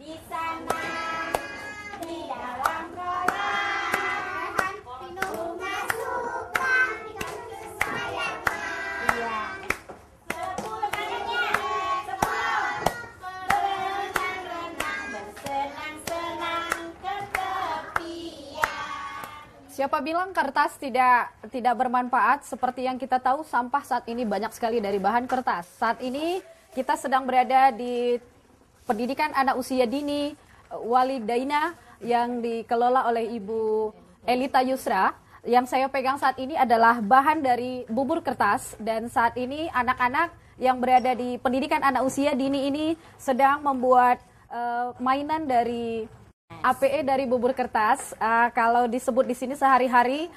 di sana, di dalam kolam, bunga suka sayapnya. Iya. 10 tangannya, 10. Berenang-renang, bersenang-senang ke tepian. Siapa bilang kertas tidak bermanfaat? Seperti yang kita tahu, sampah saat ini banyak sekali dari bahan kertas. Saat ini kita sedang berada di pendidikan anak usia dini Walidaina yang dikelola oleh Ibu Elita Yusra. Yang saya pegang saat ini adalah bahan dari bubur kertas, dan saat ini anak-anak yang berada di pendidikan anak usia dini ini sedang membuat mainan dari APE dari bubur kertas. Kalau disebut di sini sehari-hari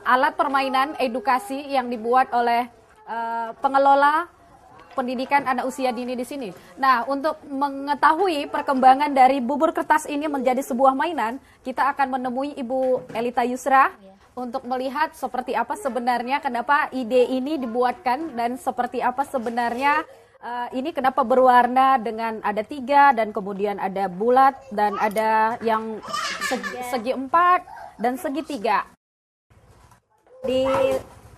alat permainan edukasi yang dibuat oleh pengelola pendidikan anak usia dini di sini. Nah, untuk mengetahui perkembangan dari bubur kertas ini menjadi sebuah mainan, kita akan menemui Ibu Elita Yusra untuk melihat seperti apa sebenarnya kenapa ide ini dibuatkan dan seperti apa sebenarnya ini kenapa berwarna dengan ada 3 dan kemudian ada bulat dan ada yang segi 4 dan segi 3. Di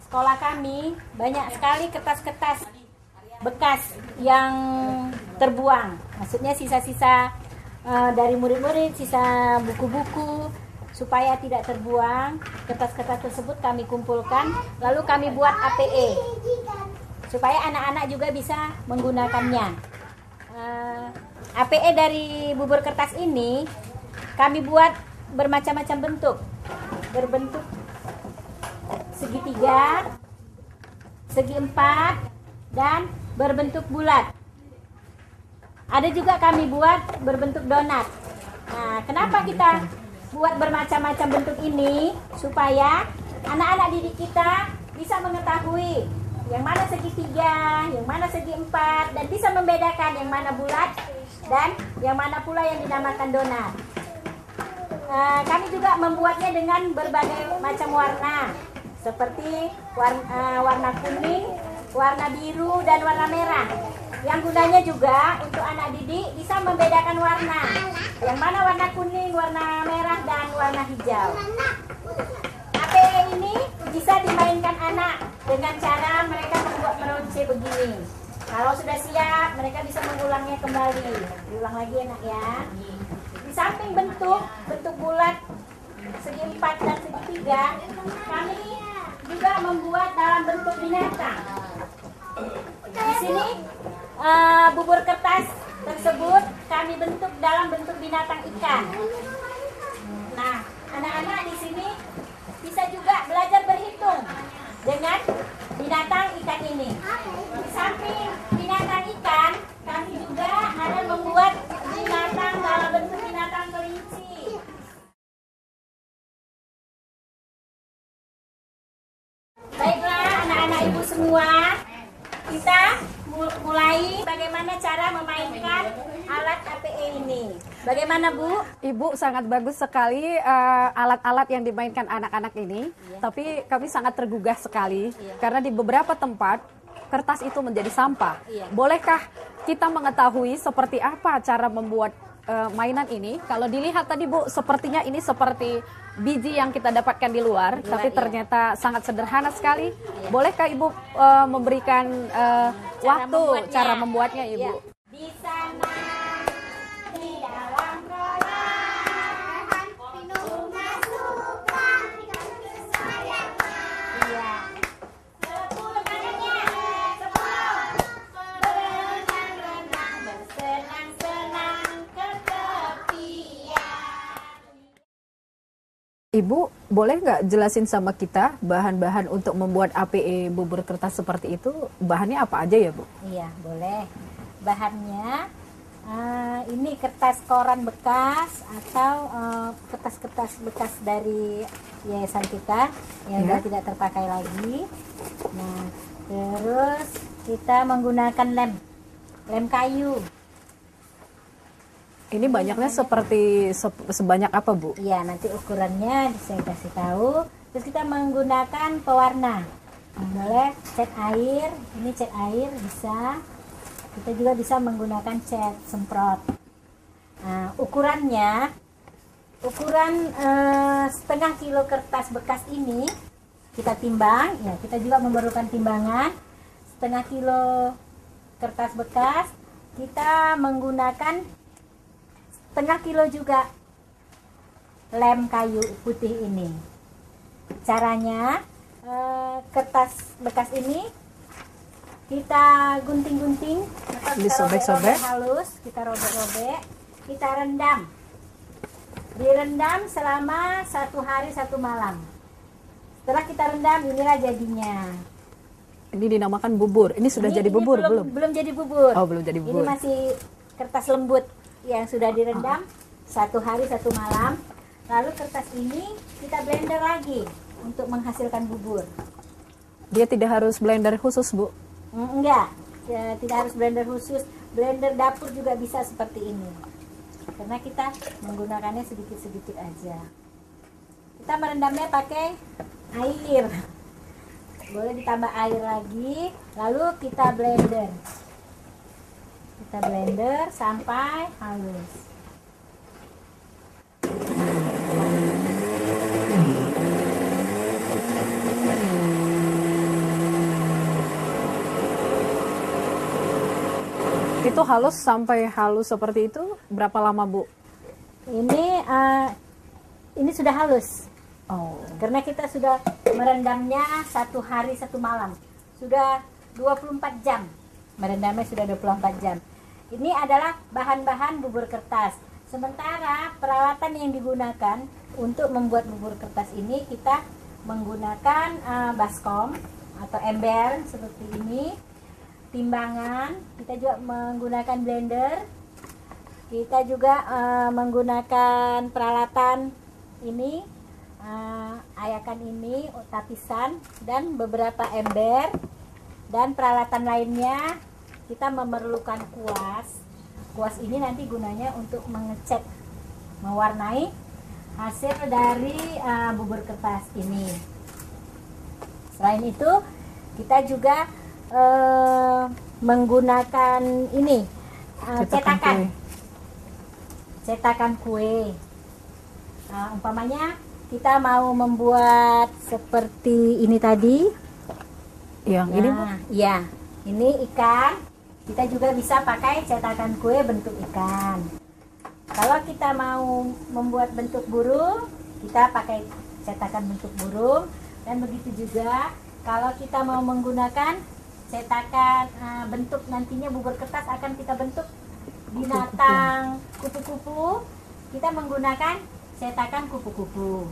sekolah kami banyak sekali kertas-kertas bekas yang terbuang. Maksudnya sisa-sisa dari murid-murid, sisa buku-buku. Supaya tidak terbuang, kertas-kertas tersebut kami kumpulkan, lalu kami buat APE. Supaya anak-anak juga bisa menggunakannya. APE dari bubur kertas ini kami buat bermacam-macam bentuk. Berbentuk segitiga, segi 4, dan berbentuk bulat. Ada juga kami buat berbentuk donat. Nah, kenapa kita buat bermacam-macam bentuk ini? Supaya anak-anak didik kita bisa mengetahui yang mana segitiga, yang mana segi 4, dan bisa membedakan yang mana bulat dan yang mana pula yang dinamakan donat. Kami juga membuatnya dengan berbagai macam warna, seperti warna kuning, warna biru, dan warna merah. Yang gunanya juga untuk anak didik bisa membedakan warna. Yang mana warna kuning, warna merah, dan warna hijau. APE ini bisa dimainkan anak dengan cara mereka membuat meronce begini. Kalau sudah siap, mereka bisa mengulangnya kembali. Diulang lagi enak ya. Di samping bentuk bulat, segi 4 dan segi 3, kami juga membuat dalam bentuk binatang. Di sini bubur kertas tersebut kami bentuk dalam bentuk binatang ikan. Nah, anak-anak di sini bisa juga belajar berhitung dengan binatang ikan ini. Di samping binatang ikan, kami juga ada membuat binatang dalam bentuk binatang kelinci. Baiklah anak-anak ibu semua, kita mulai bagaimana cara memainkan alat APE ini. Bagaimana Bu? Ibu, sangat bagus sekali alat-alat yang dimainkan anak-anak ini. Iya. Tapi kami sangat tergugah sekali karena di beberapa tempat kertas itu menjadi sampah. Iya. Bolehkah kita mengetahui seperti apa cara membuat mainan ini? Kalau dilihat tadi Bu, sepertinya ini seperti biji yang kita dapatkan di luar, tapi ternyata sangat sederhana sekali. Bolehkah Ibu memberikan cara membuatnya Ibu? Iya. Di sana, di dalam kolam, bunga suka sayapnya. Iya. 10 tangannya, 10. Berenang-renang, bersenang-senang ke tepian. Ibu, boleh nggak jelasin sama kita bahan-bahan untuk membuat APE bubur kertas seperti itu? Bahannya apa aja ya Bu? Iya, boleh. Bahannya ini kertas koran bekas atau kertas-kertas bekas dari yayasan kita yang sudah tidak terpakai lagi. Nah, terus kita menggunakan lem kayu. Ini banyaknya seperti sebanyak apa Bu? Iya, nanti ukurannya saya kasih tahu. Terus kita menggunakan pewarna. Boleh cat air, ini cat air bisa. Kita juga bisa menggunakan cat semprot. Nah, ukuran setengah kilo kertas bekas ini kita timbang. Ya, kita juga memerlukan timbangan. Setengah kilo kertas bekas kita menggunakan setengah kilo juga lem kayu putih ini. Caranya, kertas bekas ini kita gunting-gunting atau kita Disobek-sobek. robek-robek halus, kita robek-robek, kita rendam. Direndam selama 1 hari 1 malam. Setelah kita rendam, inilah jadinya. Ini dinamakan bubur. Ini sudah jadi bubur belum? Belum jadi bubur. Oh, belum jadi bubur. Ini masih kertas lembut yang sudah direndam 1 hari 1 malam. Lalu kertas ini kita blender lagi untuk menghasilkan bubur. Dia tidak harus blender khusus, Bu? Enggak, ya, tidak harus blender khusus. Blender dapur juga bisa seperti ini. Karena kita menggunakannya sedikit-sedikit aja. Kita merendamnya pakai air. Boleh ditambah air lagi, lalu kita blender. Kita blender sampai halus. Itu halus sampai halus seperti itu berapa lama, Bu? Ini sudah halus. Oh. Karena kita sudah merendamnya 1 hari 1 malam. Sudah 24 jam. Merendamnya sudah 24 jam. Ini adalah bahan-bahan bubur kertas. Sementara peralatan yang digunakan untuk membuat bubur kertas ini, kita menggunakan baskom atau ember seperti ini, timbangan, kita juga menggunakan blender, kita juga menggunakan peralatan ini, ayakan ini, tapisan, dan beberapa ember, dan peralatan lainnya. Kita memerlukan kuas. Kuas ini nanti gunanya untuk mengecat, mewarnai hasil dari bubur kertas ini. Selain itu, kita juga menggunakan ini cetakan kue. Umpamanya kita mau membuat seperti ini tadi. Yang ini, Bu? Ya, ini ikan. Kita juga bisa pakai cetakan kue bentuk ikan. Kalau kita mau membuat bentuk burung, kita pakai cetakan bentuk burung. Dan begitu juga kalau kita mau menggunakan cetakan bentuk nantinya bubur kertas akan kita bentuk binatang kupu-kupu, kita menggunakan cetakan kupu-kupu.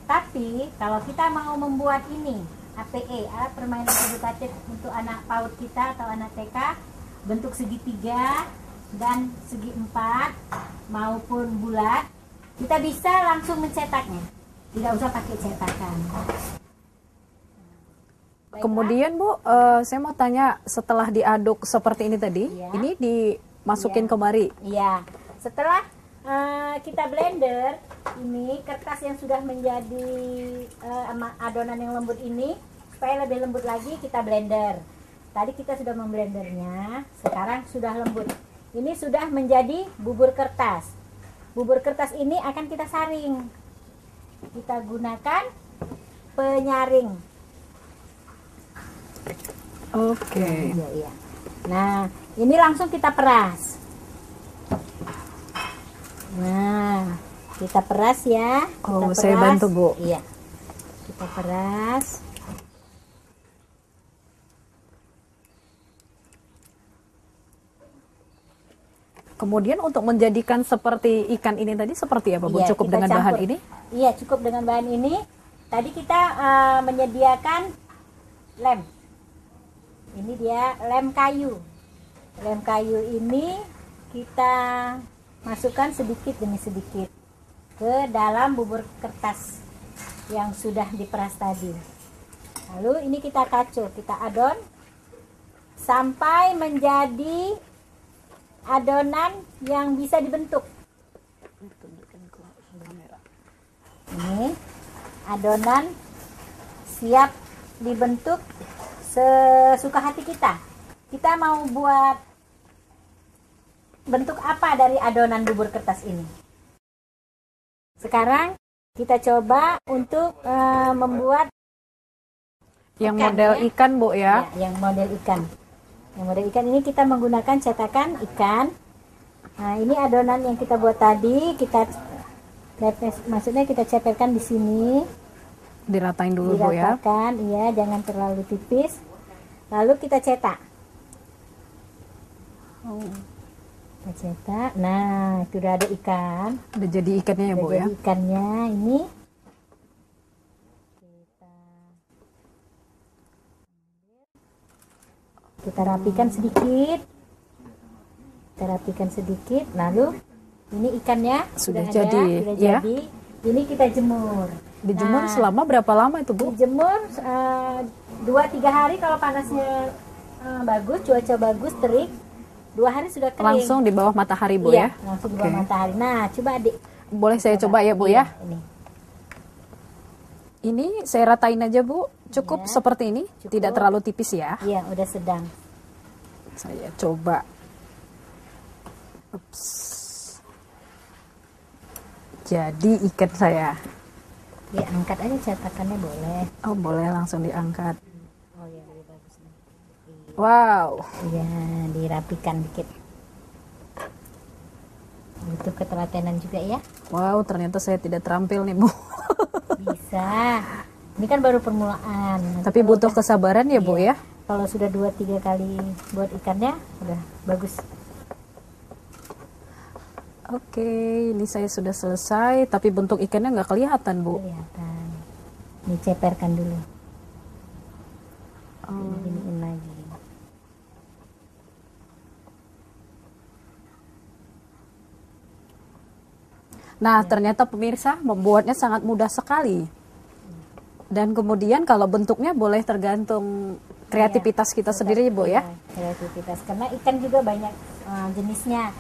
Tapi kalau kita mau membuat ini APE, alat permainan edukatif untuk anak PAUD kita atau anak TK, bentuk segitiga dan segi 4 maupun bulat, kita bisa langsung mencetaknya, tidak usah pakai cetakan. Kemudian, Bu, saya mau tanya, setelah diaduk seperti ini tadi, Iya. ini dimasukin kemari. Iya, setelah kita blender, ini kertas yang sudah menjadi adonan yang lembut ini, supaya lebih lembut lagi kita blender. Tadi kita sudah memblendernya, sekarang sudah lembut. Ini sudah menjadi bubur kertas. Bubur kertas ini akan kita saring. Kita gunakan penyaring. Oke. Iya. Nah, ini langsung kita peras. Nah, kita peras ya. Kita saya bantu, Bu. Iya. Kita peras. Kemudian untuk menjadikan seperti ikan ini tadi seperti apa, Bu? Iya, Cukup kita dengan bahan campur. ini? Iya, cukup dengan bahan ini. Tadi kita menyediakan lem. Ini dia lem kayu. Lem kayu ini kita masukkan sedikit demi sedikit ke dalam bubur kertas yang sudah diperas tadi. Lalu ini kita kacau, kita adon sampai menjadi adonan yang bisa dibentuk. Ini adonan siap dibentuk sesuka hati kita. Kita mau buat bentuk apa dari adonan bubur kertas ini. Sekarang kita coba untuk membuat Yang ikan, model ya. ikan, Bu ya. Ya, yang model ikan. Yang model ikan ini kita menggunakan cetakan ikan. Nah, ini adonan yang kita buat tadi, maksudnya kita cepelkan di sini. Diratain dulu, Bu ya. Diratakan, iya, jangan terlalu tipis. Lalu kita cetak. Kita cetak. Nah, itu udah ada ikan. Udah jadi ikannya ya, Udah Bu ya. jadi ikannya ini. Kita rapikan sedikit. Kita rapikan sedikit. Lalu ini ikannya Sudah ada, jadi, sudah ya. jadi. Ini kita jemur. Dijemur Nah, selama berapa lama itu, Bu? dijemur 2-3 hari kalau panasnya bagus, cuaca bagus, terik. 2 hari sudah kering. Langsung di bawah matahari, Bu Iya, ya. langsung di bawah Oke. matahari. Nah, coba adik. Boleh saya coba ya, Bu ya. Ini. Ini saya ratain aja, Bu. Cukup Ya, seperti ini, cukup. tidak terlalu tipis ya. Iya, udah sedang. Saya coba. Ups. Jadi ikan saya. Ya, angkat aja cetakannya boleh. Oh, boleh langsung diangkat. Oh ya, lebih bagus nih. Wow. Iya, dirapikan dikit. Butuh ketelatenan juga ya. Wow, ternyata saya tidak terampil nih, Bu. Bisa. Ini kan baru permulaan. Tapi butuh kesabaran ya, Bu ya. Kalau sudah 2-3 kali buat ikannya, udah bagus. Oke, ini saya sudah selesai, tapi bentuk ikannya nggak kelihatan, Bu. Kelihatan. Ini ceperkan dulu. Oh. Giniin lagi. Nah, ternyata pemirsa membuatnya sangat mudah sekali. Dan kemudian kalau bentuknya boleh tergantung kreativitas kita sendiri, Bu ya. Kreativitas. Karena ikan juga banyak jenisnya.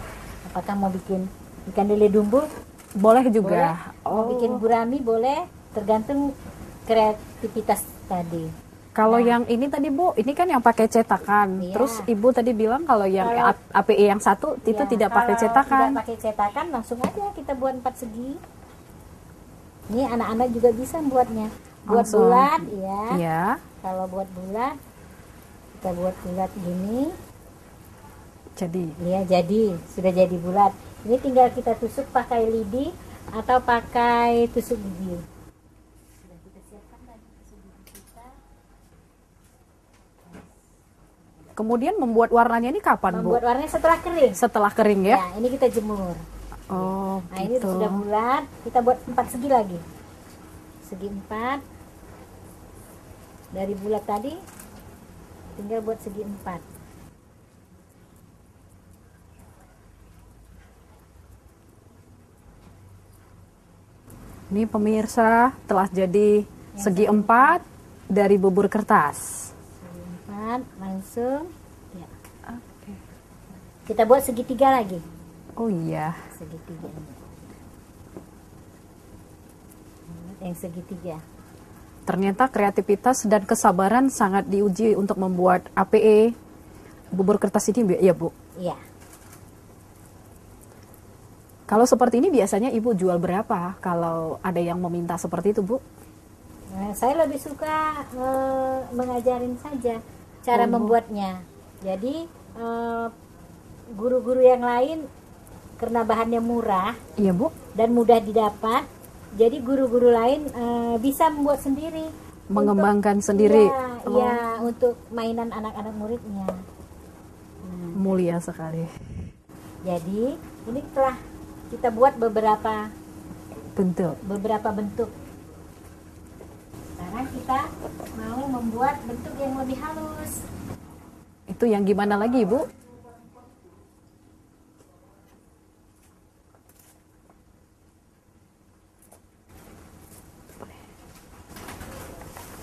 Apakah mau bikin ikan lele dumbo? Boleh Boleh. juga. Mau bikin gurami boleh. Tergantung kreativitas tadi. Kalau yang ini tadi, Bu, ini kan yang pakai cetakan. Iya. Terus Ibu tadi bilang kalau yang Kalau- APE yang satu itu Ya, tidak pakai kalau cetakan. Tidak pakai cetakan, langsung aja kita buat 4 segi. Ini anak-anak juga bisa buatnya. Buat Langsung. bulat, ya. Iya. Kalau buat bulat, kita buat bulat gini. Jadi Ya, jadi sudah jadi bulat. Ini tinggal kita tusuk pakai lidi atau pakai tusuk gigi. Sudah kita siapkan tadi tusuk gigi kita. kemudian membuat warnanya ini kapan, Bu? Membuat warnanya setelah kering. Setelah kering ya? Ya, ini kita jemur. Oh, Nah, ini gitu. sudah bulat. Kita buat 4 segi lagi. Segi 4. Dari bulat tadi tinggal buat segi 4. Ini pemirsa telah jadi segi 4 dari bubur kertas. Segi 4 langsung. Ya. Oke. Kita buat segitiga lagi. Oh iya. Segitiga. Yang segitiga. Ternyata kreativitas dan kesabaran sangat diuji untuk membuat APE bubur kertas ini, ya, Bu. Iya. Kalau seperti ini biasanya Ibu jual berapa kalau ada yang meminta seperti itu, Bu? Nah, saya lebih suka mengajarin saja cara membuatnya. Jadi guru-guru yang lain karena bahannya murah Iya, Bu. dan mudah didapat, jadi guru-guru lain bisa membuat sendiri, Mengembangkan sendiri. Iya, Oh, iya, untuk mainan anak-anak muridnya. mulia sekali. Jadi ini telah kita buat beberapa Bentuk. bentuk. Sekarang kita mau membuat bentuk yang lebih halus. Itu yang gimana lagi, Bu?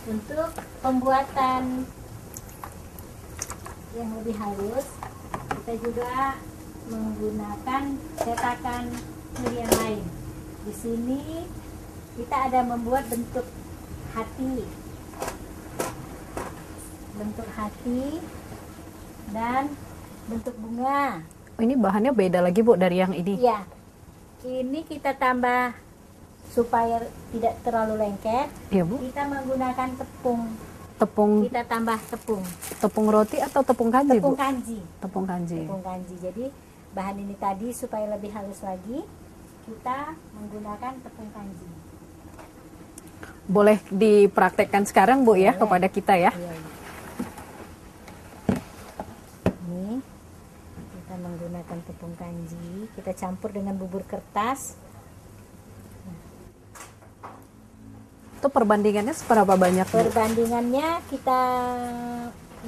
Untuk pembuatan yang lebih halus, kita juga menggunakan cetakan yang lain. Di sini kita ada membuat bentuk hati, dan bentuk bunga. Ini bahannya beda lagi Bu dari yang ini. Ya, ini kita tambah supaya tidak terlalu lengket. Iya Bu. Kita menggunakan tepung. Tepung Kita tambah tepung. tepung roti atau tepung kanji Tepung Bu? kanji. Tepung kanji. Tepung kanji. Jadi bahan ini tadi supaya lebih halus lagi, kita menggunakan tepung kanji. Boleh dipraktekkan sekarang Bu ya Boleh. kepada kita ya. Iya, iya. Ini kita menggunakan tepung kanji, kita campur dengan bubur kertas. Itu perbandingannya seberapa banyak Bu? Perbandingannya kita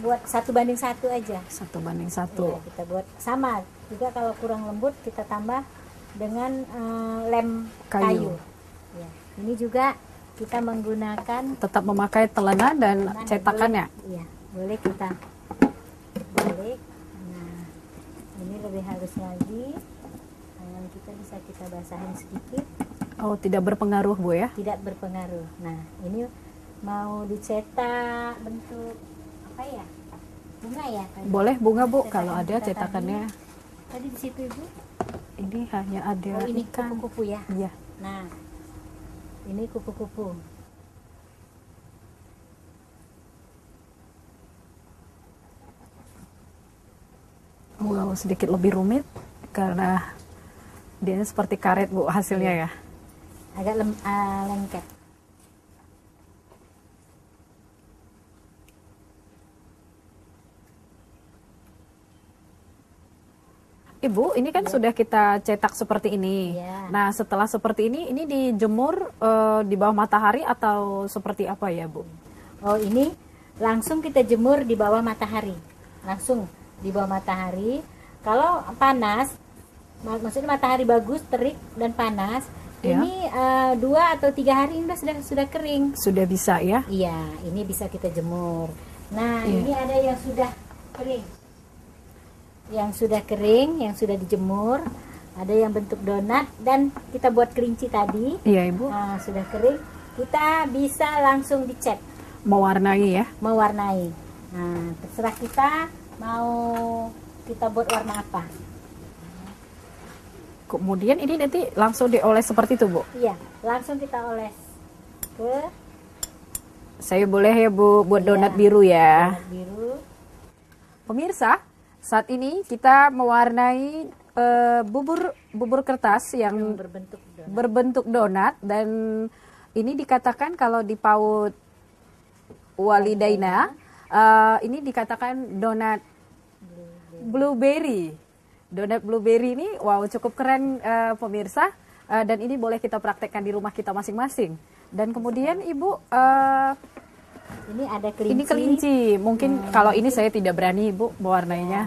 buat 1:1 aja. 1:1. Ya, kita buat sama. Juga kalau kurang lembut kita tambah dengan lem kayu. Ya. Ini juga kita menggunakan Tetap memakai telena dan cetakannya. Iya, boleh kita balik. Nah, ini lebih halus lagi. Tangan kita bisa kita basahin sedikit, Oh, tidak berpengaruh Bu ya? tidak berpengaruh. Nah, ini mau dicetak bentuk apa ya? Bunga ya? Tadi? Boleh bunga Bu Cetakan kalau ada kita cetakannya. Tadi di situ Ibu. Ini hanya ada Oh, ini ikan. kupu-kupu ya. Iya. Nah, ini kupu-kupu. Wow, sedikit lebih rumit karena dia seperti karet Bu hasilnya ya. Agak lengket. Ibu, ini kan sudah kita cetak seperti ini. Iya. Nah, setelah seperti ini dijemur di bawah matahari atau seperti apa ya, Bu? Oh, ini langsung kita jemur di bawah matahari. Langsung di bawah matahari. Kalau panas, maksudnya matahari bagus, terik dan panas, Ya. ini 2 atau 3 hari ini sudah kering. Sudah bisa ya? Iya, ini bisa kita jemur. Nah, Iya. ini ada yang sudah kering. Yang sudah kering, yang sudah dijemur, ada yang bentuk donat dan kita buat kelinci tadi. Iya, Ibu. Nah, sudah kering, kita bisa langsung dicat, Mewarnai ya? mewarnai. Nah, terserah kita mau kita buat warna apa. Kemudian ini nanti langsung dioles seperti itu, Bu? Iya, langsung kita oles ke Saya boleh ya, Bu, buat Iya. donat biru ya? donat biru. Pemirsa, saat ini kita mewarnai bubur kertas Yang yang berbentuk donat. berbentuk donat, dan ini dikatakan kalau di PAUD Walidaina ini dikatakan donat blueberry. Donat blueberry ini wow cukup keren pemirsa, dan ini boleh kita praktekkan di rumah kita masing-masing. Dan kemudian Ibu Ini ada kelinci. ini kelinci. Mungkin kalau ini saya tidak berani Ibu mewarnainya.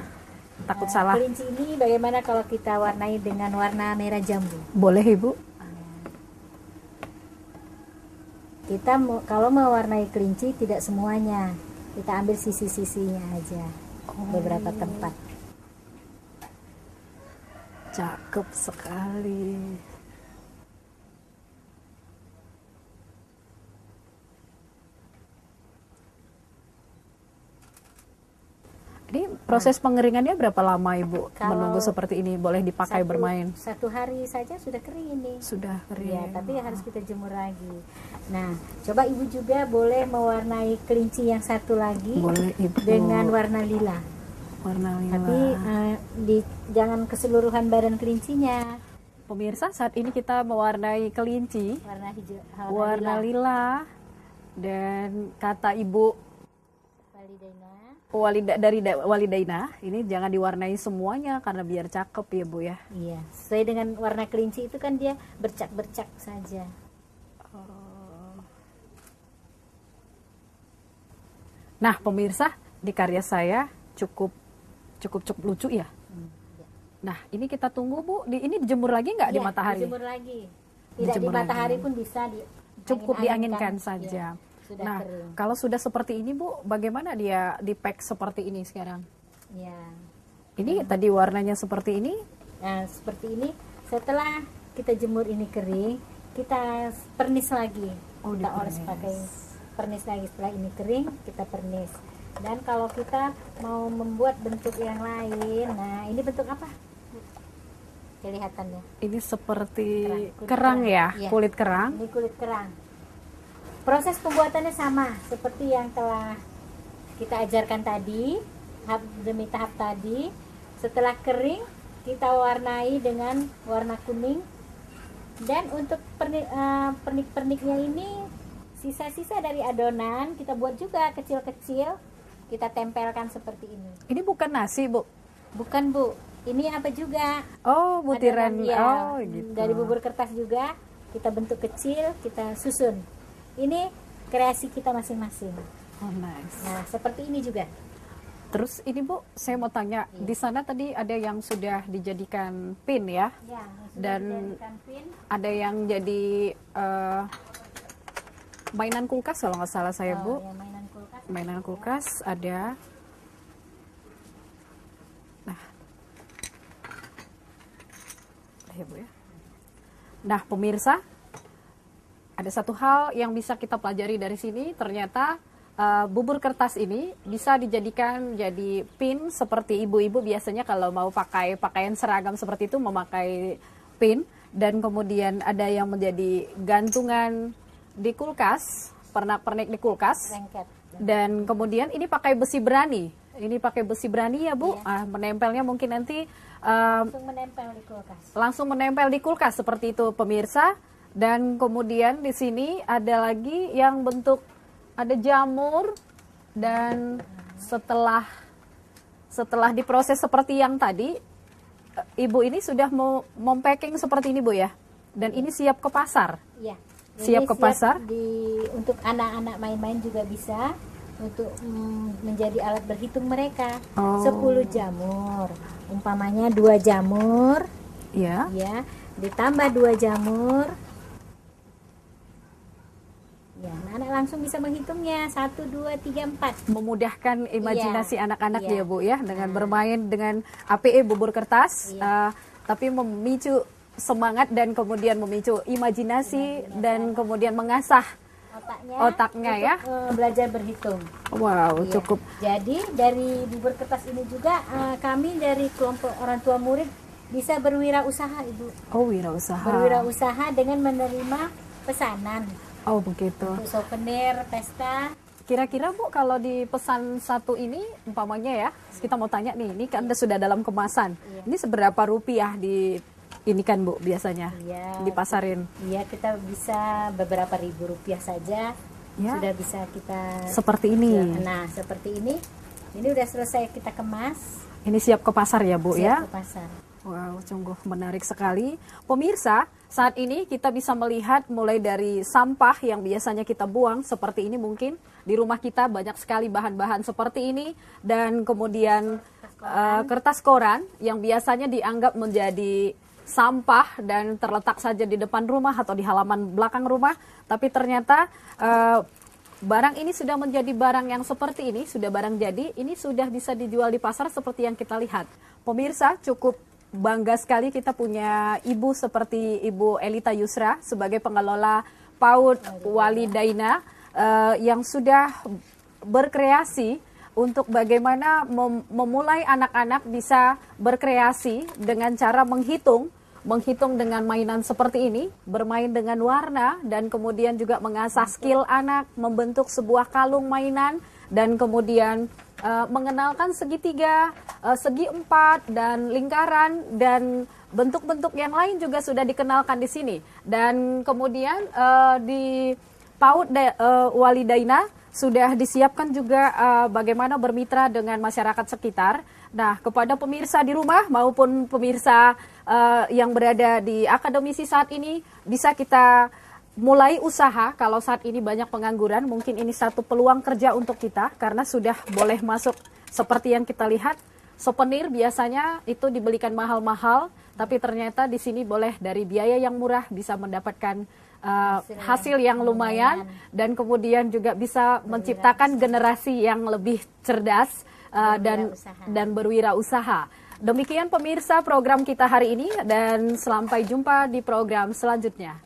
Takut Nah, salah. kelinci ini bagaimana kalau kita warnai dengan warna merah jambu? Boleh Ibu? Kita kalau mewarnai kelinci tidak semuanya, kita ambil sisi-sisinya aja, beberapa tempat. Cakep sekali. Ini proses pengeringannya berapa lama Ibu Kalau- menunggu seperti ini? Boleh dipakai bermain? 1 hari saja sudah kering ini. Sudah kering. Ya, tapi harus kita jemur lagi. Nah, coba Ibu juga boleh mewarnai kelinci yang satu lagi Boleh Ibu. dengan warna lila. warna lila. Tapi jangan keseluruhan badan kelincinya. Pemirsa, saat ini kita mewarnai kelinci Warna hijau, warna lila, dan kata Ibu Walidaina. dari Walidaina, ini jangan diwarnai semuanya karena biar cakep ya Bu ya. Iya, sesuai dengan warna kelinci itu kan dia bercak-bercak saja. Nah pemirsa, di karya saya cukup lucu ya. Ya. Nah ini kita tunggu Bu, ini dijemur lagi nggak di Iya, matahari? dijemur lagi. Tidak Dijemur di matahari lagi. pun bisa Cukup dianginkan Iya, saja. sudah Nah kering. kalau sudah seperti ini Bu, bagaimana dia di-pack seperti ini sekarang? Ya. Ini tadi warnanya seperti ini. Nah, seperti ini setelah kita jemur ini kering, kita pernis lagi. Oh, Kita oles dipernis. pakai pernis lagi. Setelah ini kering, kita pernis. Dan kalau kita mau membuat bentuk yang lain, nah ini bentuk apa? kelihatannya. Ini seperti Kulit kerang ya, Iya. kulit kerang. Ini kulit kerang. Proses pembuatannya sama seperti yang telah kita ajarkan tadi, tahap demi tahap tadi. Setelah kering, kita warnai dengan warna kuning. Dan untuk pernik-perniknya ini sisa-sisa dari adonan kita buat juga kecil-kecil, kita tempelkan seperti ini. Ini bukan nasi, Bu. Bukan, Bu, ini apa juga? Oh, butiran. Adonan, ya, Oh, gitu. dari bubur kertas juga kita bentuk kecil, kita susun. Ini kreasi kita masing-masing. Oh, nice. Nah, seperti ini juga. Terus ini Bu, saya mau tanya, di sana tadi ada yang sudah dijadikan pin ya? Ya, Dan ada yang jadi mainan kulkas kalau nggak salah saya, Bu. ya, mainan kulkas. Mainan kulkas ada. Nah, ya Bu ya. Nah, pemirsa, ada satu hal yang bisa kita pelajari dari sini. Ternyata bubur kertas ini bisa dijadikan jadi pin, seperti ibu-ibu biasanya kalau mau pakai pakaian seragam seperti itu memakai pin. Dan kemudian ada yang menjadi gantungan di kulkas, pernak-pernik di kulkas. Lengket. Dan kemudian ini pakai besi berani. Ini pakai besi berani ya Bu. Menempelnya mungkin nanti Langsung menempel di kulkas. langsung menempel di kulkas seperti itu pemirsa. Dan kemudian di sini ada lagi yang bentuk ada jamur, dan setelah diproses seperti yang tadi, ibu ini sudah mau mempacking seperti ini Bu ya. Dan ini siap ke pasar. Iya. Siap ke pasar? Untuk anak-anak main-main juga bisa. Untuk menjadi alat berhitung mereka. Oh. 10 jamur. Umpamanya 2 jamur. Ya. Ya. Ditambah 2 jamur. Ya, anak-anak langsung bisa menghitungnya. 1, 2, 3, 4. Memudahkan imajinasi anak-anak Iya. ya Bu ya, dengan bermain dengan APE bubur kertas, tapi memicu semangat dan kemudian memicu imajinasi dan kemudian mengasah otaknya ya. Belajar berhitung. Wow, Iya. cukup. Jadi dari bubur kertas ini juga kami dari kelompok orang tua murid bisa berwirausaha, Ibu. Oh, wirausaha. Berwirausaha dengan menerima pesanan Oh, begitu. untuk souvenir pesta. Kira-kira Bu, kalau di pesan satu ini umpamanya ya, kita mau tanya nih, ini kan sudah dalam kemasan. Ini seberapa rupiah di ini kan Bu biasanya Iya. dipasarin? Iya, kita bisa beberapa ribu rupiah saja Ya. sudah bisa kita. Seperti ini. Nah, seperti ini. Ini udah selesai kita kemas. Ini siap ke pasar ya Bu ya? Siap ke pasar. Wow, sungguh menarik sekali. Pemirsa, saat ini kita bisa melihat mulai dari sampah yang biasanya kita buang seperti ini, mungkin di rumah kita banyak sekali bahan-bahan seperti ini, dan kemudian kertas koran yang biasanya dianggap menjadi sampah dan terletak saja di depan rumah atau di halaman belakang rumah, tapi ternyata barang ini sudah menjadi barang yang seperti ini, sudah barang jadi, ini sudah bisa dijual di pasar seperti yang kita lihat. Pemirsa, cukup bangga sekali kita punya ibu seperti Ibu Elita Yusra sebagai pengelola PAUD Walidaina yang sudah berkreasi untuk bagaimana memulai anak-anak bisa berkreasi dengan cara menghitung dengan mainan seperti ini, bermain dengan warna, dan kemudian juga mengasah skill anak, membentuk sebuah kalung mainan, dan kemudian mengenalkan segitiga, segi empat, dan lingkaran, dan bentuk-bentuk yang lain juga sudah dikenalkan di sini. Dan kemudian di PAUD Walidaina sudah disiapkan juga bagaimana bermitra dengan masyarakat sekitar. Nah, kepada pemirsa di rumah maupun pemirsa yang berada di akademisi saat ini, bisa kita mulai usaha. Kalau saat ini banyak pengangguran, mungkin ini satu peluang kerja untuk kita, karena sudah boleh masuk seperti yang kita lihat. Souvenir biasanya itu dibelikan mahal-mahal, tapi ternyata di sini boleh dari biaya yang murah bisa mendapatkan hasil yang lumayan, dan kemudian juga bisa menciptakan generasi yang lebih cerdas dan berwirausaha. Demikian pemirsa program kita hari ini, dan sampai jumpa di program selanjutnya.